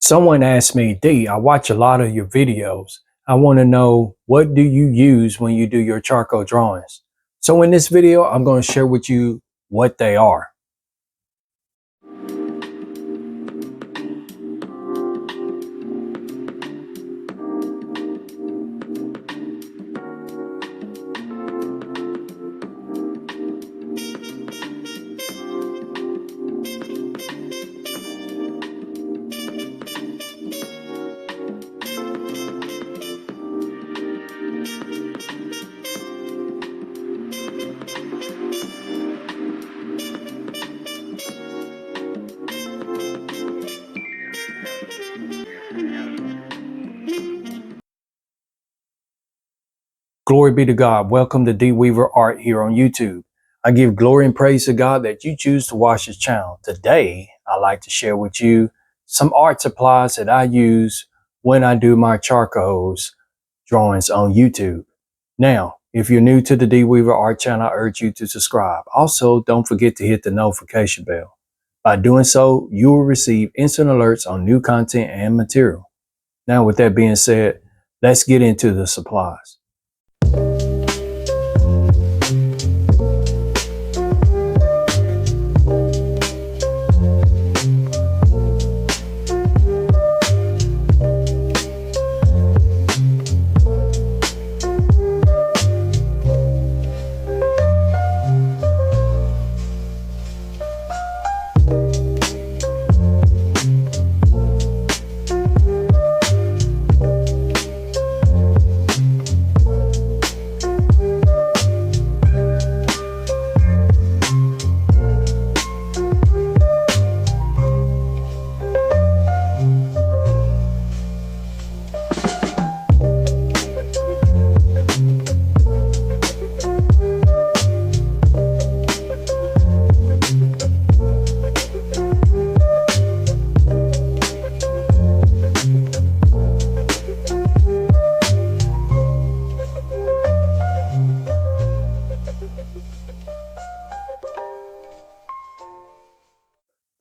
Someone asked me, D, I watch a lot of your videos. I want to know, what do you use when you do your charcoal drawings? So in this video, I'm going to share with you what they are. Glory be to God. Welcome to D Weaver Art here on YouTube. I give glory and praise to God that you choose to watch this channel. Today, I'd like to share with you some art supplies that I use when I do my charcoals drawings on YouTube. Now, if you're new to the D Weaver Art channel, I urge you to subscribe. Also, don't forget to hit the notification bell. By doing so, you will receive instant alerts on new content and material. Now, with that being said, let's get into the supplies.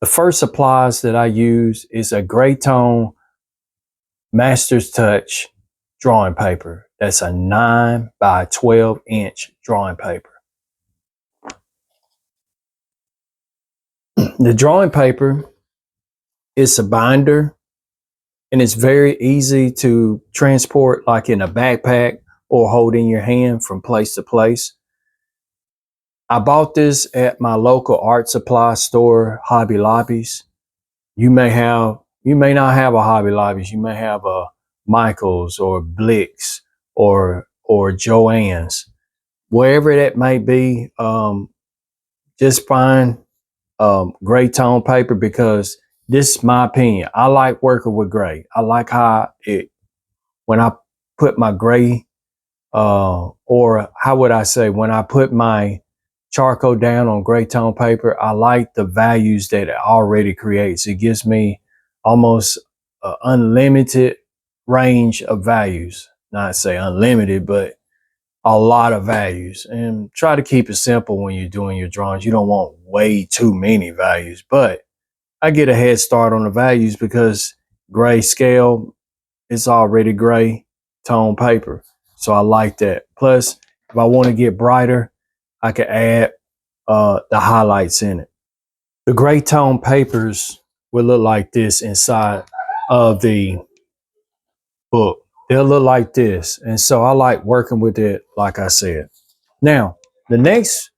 The first supplies that I use is a gray tone Master's Touch drawing paper. That's a 9 by 12 inch drawing paper. The drawing paper is a binder and it's very easy to transport, like in a backpack or hold in your hand from place to place. I bought this at my local art supply store, Hobby Lobbies. You may not have a Hobby Lobbies. You may have a Michael's or Blick's or Joann's, wherever that may be. Just find gray tone paper, because this is my opinion. I like working with gray. I like how when I put my gray, or how would I say, when I put my charcoal down on gray tone paper, I like the values that it already creates. It gives me almost an unlimited range of values. Not say unlimited, but a lot of values. And try to keep it simple when you're doing your drawings. You don't want way too many values, but I get a head start on the values because grayscale is already gray tone paper. So I like that. Plus, if I want to get brighter, I can add the highlights in it. The gray tone papers will look like this inside of the book. They'll look like this. And so I like working with it, like I said. Now, the next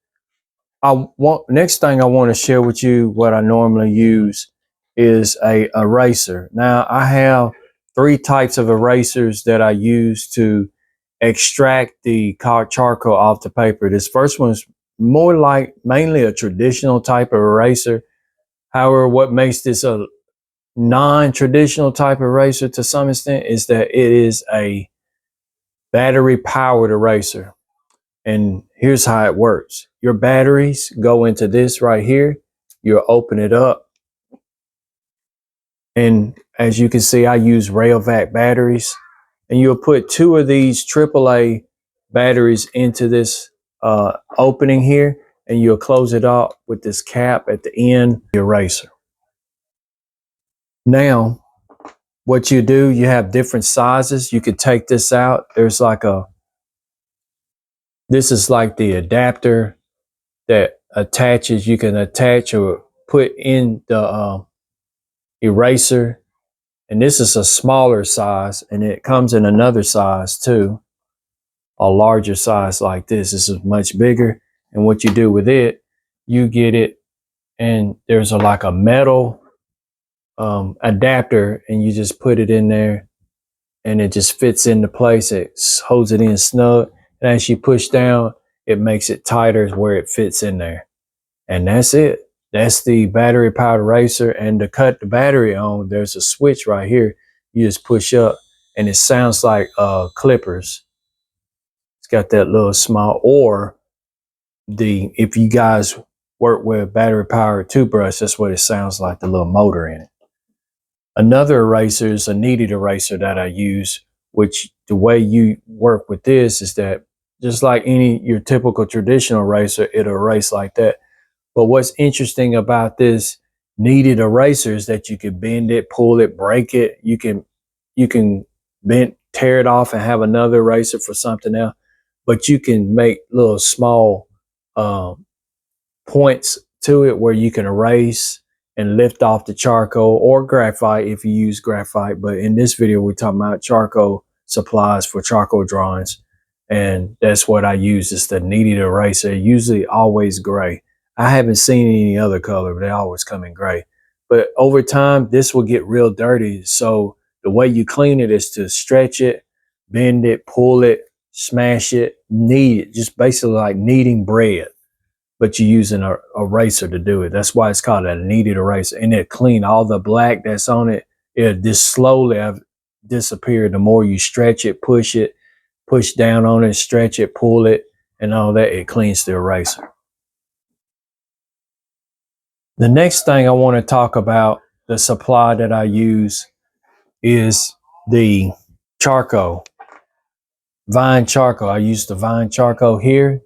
thing I want to share with you, what I normally use, is a eraser. Now, I have 3 types of erasers that I use to extract the charcoal off the paper. This first one is more like mainly a traditional type of eraser. However, what makes this a non-traditional type of eraser to some extent is that it is a battery powered eraser. And here's how it works. Your batteries go into this right here. You'll open it up. And as you can see, I use Rayovac batteries. And you'll put 2 of these AAA batteries into this opening here. And you'll close it up with this cap at the end of the eraser. Now, what you do, you have different sizes. You could take this out. There's like this is like the adapter that attaches. You can attach or put in the eraser. And this is a smaller size, and it comes in another size too. A larger size like this. This is much bigger. And what you do with it, you get it, and there's like a metal adapter, and you just put it in there, and it just fits into place. It holds it in snug, and as you push down, it makes it tighter where it fits in there. And that's it. That's the battery powered eraser. And to cut the battery on, there's a switch right here. You just push up, and it sounds like clippers. It's got that little small, or if you guys work with battery powered toothbrush, that's what it sounds like, the little motor in it. Another eraser is a kneaded eraser that I use, which the way you work with this is that just like your typical traditional eraser, it'll erase like that. But what's interesting about this kneaded eraser is that you can bend it, pull it, break it. You can bend, tear it off and have another eraser for something else. But you can make little small points to it where you can erase and lift off the charcoal or graphite if you use graphite. But in this video, we're talking about charcoal supplies for charcoal drawings. And that's what I use, is the kneaded eraser, usually always gray. I haven't seen any other color, but they always come in gray. But over time, this will get real dirty. So the way you clean it is to stretch it, bend it, pull it, smash it, knead it, just basically like kneading bread. But you're using an eraser to do it. That's why it's called a kneaded eraser. And it clean all the black that's on it. It'll just slowly disappear the more you stretch it, push down on it, stretch it, pull it, and all that. It cleans the eraser. The next thing I want to talk about, the supply that I use, is the charcoal, vine charcoal. I use the vine charcoal here.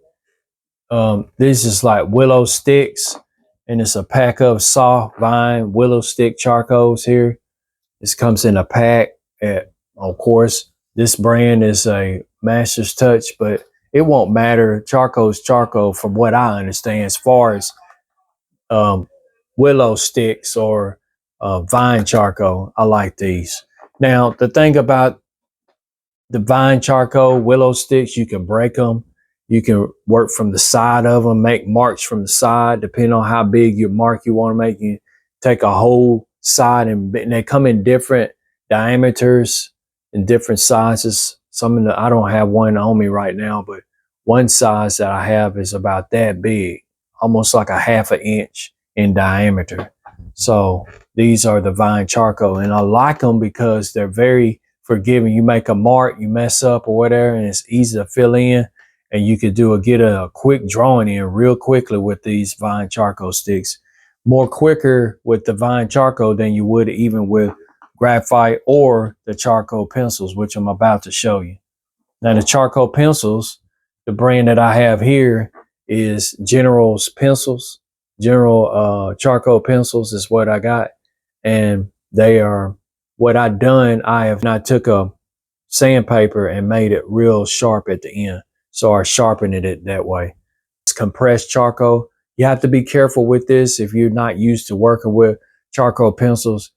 This is like willow sticks, and it's a pack of soft vine willow stick charcoals here. This comes in a pack. Of course, this brand is a Master's Touch, but it won't matter. Charcoal is charcoal from what I understand. As far as willow sticks or vine charcoal, I like these. Now, the thing about the vine charcoal, willow sticks, you can break them. You can work from the side of them, make marks from the side, depending on how big your mark you want to make. You take a whole side, and they come in different diameters and different sizes. I don't have one on me right now, but one size that I have is about that big, almost like a ½ an inch in diameter. So these are the vine charcoal, and I like them because they're very forgiving. You make a mark, you mess up or whatever, and it's easy to fill in. And you could get a quick drawing in real quickly with these vine charcoal sticks. More quicker with the vine charcoal than you would even with graphite or the charcoal pencils, which I'm about to show you. Now, the charcoal pencils, the brand that I have here is General's Pencils. General charcoal pencils is what I got. And they are what I've done. I took a sandpaper and made it real sharp at the end. So I sharpened it that way. It's compressed charcoal. You have to be careful with this if you're not used to working with charcoal pencils.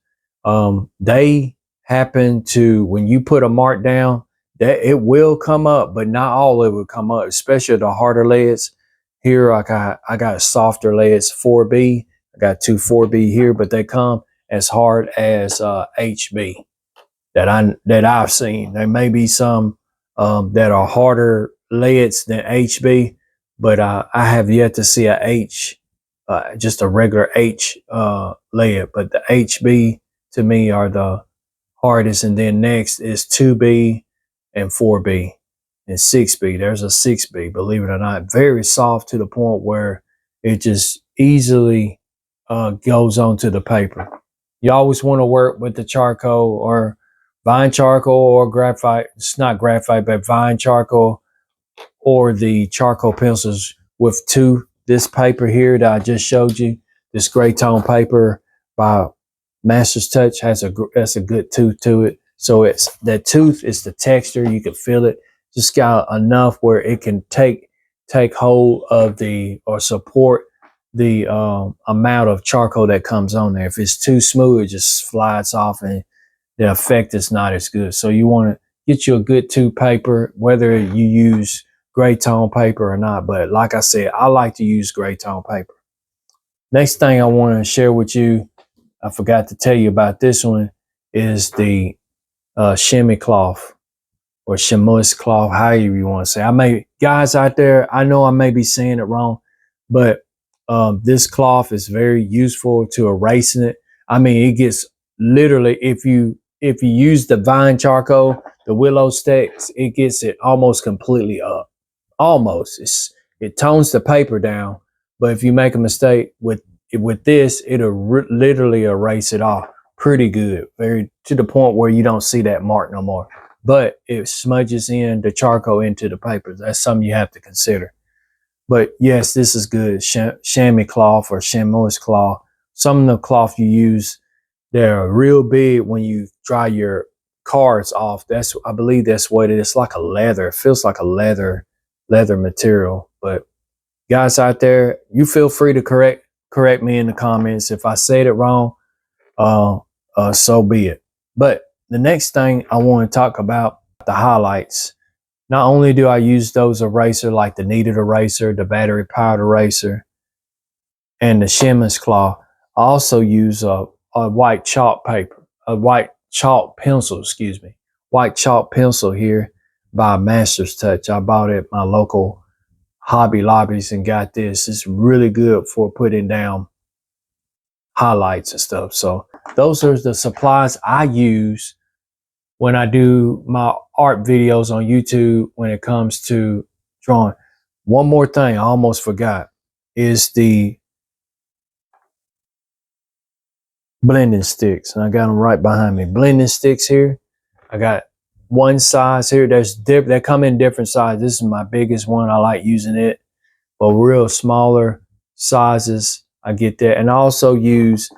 They happen to, when you put a mark down, that it will come up, but not all of it will come up, especially the harder leads. Here I got softer leads, 4B. I got two 4B here, but they come as hard as HB that I've seen. There may be some that are harder leads than HB, but I have yet to see a H, just a regular H lead. But the HB to me are the hardest, and then next is 2B and 4B and 6B. There's a 6B, believe it or not, very soft to the point where it just easily goes onto the paper. You always want to work with the charcoal or vine charcoal or graphite. It's not graphite, but vine charcoal or the charcoal pencils with this paper here that I just showed you, this gray tone paper by Master's Touch has that's a good tooth to it. So it's that tooth is the texture. You can feel it. Just got enough where it can take hold of the or support the amount of charcoal that comes on there. If it's too smooth, it just slides off and the effect is not as good. So you want to get you a good tube paper, whether you use gray tone paper or not. But like I said, I like to use gray tone paper. Next thing I want to share with you, I forgot to tell you about this one, is the chamois cloth or chamois cloth, however you want to say. Guys out there, I know I may be saying it wrong, but this cloth is very useful to erasing it. I mean, it gets literally, if you use the vine charcoal, the willow sticks, it gets it almost completely up. Almost. It tones the paper down, but if you make a mistake with this, it'll literally erase it off pretty good, very to the point where you don't see that mark no more. But it smudges in the charcoal into the paper. That's something you have to consider. But yes, this is good. Chamois cloth or chamois cloth. Some of the cloth you use, they're real big when you dry your cards off. I believe that's what it is. It's like a leather. It feels like a leather material. But guys out there, you feel free to correct me in the comments. If I said it wrong, so be it. But the next thing I want to talk about, the highlights. Not only do I use those eraser like the kneaded eraser, the battery powered eraser, and the chamois cloth, I also use a white chalk paper, a white chalk pencil, white chalk pencil here by Master's Touch. I bought it at my local Hobby Lobbies and got this. It's really good for putting down highlights and stuff. So those are the supplies I use when I do my art videos on YouTube when it comes to drawing. One more thing I almost forgot is the blending sticks. And I got them right behind me. Blending sticks here. I got one size here. They come in different sizes. This is my biggest one. I like using it. But real smaller sizes, I get that. And I also use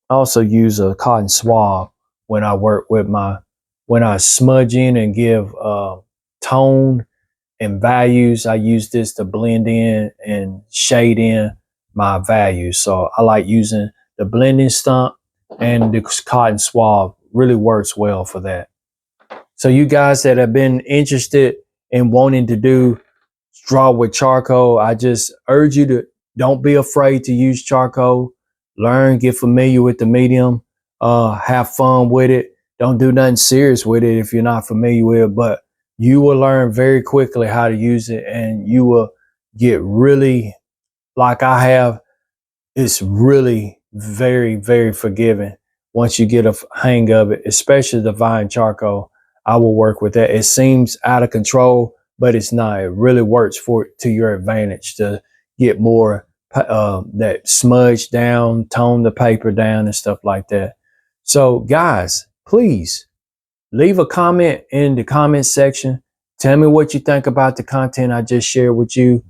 a cotton swab when I work with when I smudge in and give tone and values. I use this to blend in and shade in my values. So I like using the blending stump, and the cotton swab really works well for that. So you guys that have been interested in wanting to draw with charcoal, I just urge you to don't be afraid to use charcoal. Learn, get familiar with the medium, have fun with it. Don't do nothing serious with it if you're not familiar with it, but you will learn very quickly how to use it, and you will get really, like I have, it's really very, very forgiving once you get a hang of it, especially the vine charcoal. I will work with that. It seems out of control, but it's not. It really works to your advantage to get more that smudge down, tone the paper down and stuff like that. So guys, please leave a comment in the comment section. Tell me what you think about the content I just shared with you.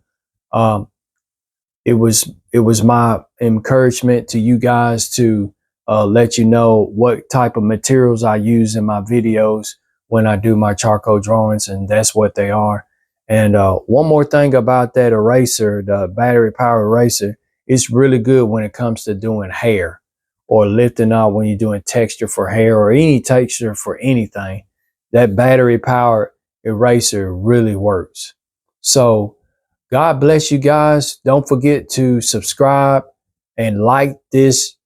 It was my encouragement to you guys to let you know what type of materials I use in my videos when I do my charcoal drawings, and that's what they are. And one more thing about that eraser, the battery powered eraser, it's really good when it comes to doing hair or lifting up when you're doing texture for hair or any texture for anything. That battery powered eraser really works. So God bless you guys. Don't forget to subscribe and like this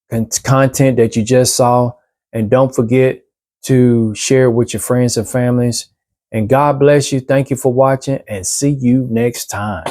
content that you just saw. And don't forget to share it with your friends and families. And God bless you. Thank you for watching, and see you next time.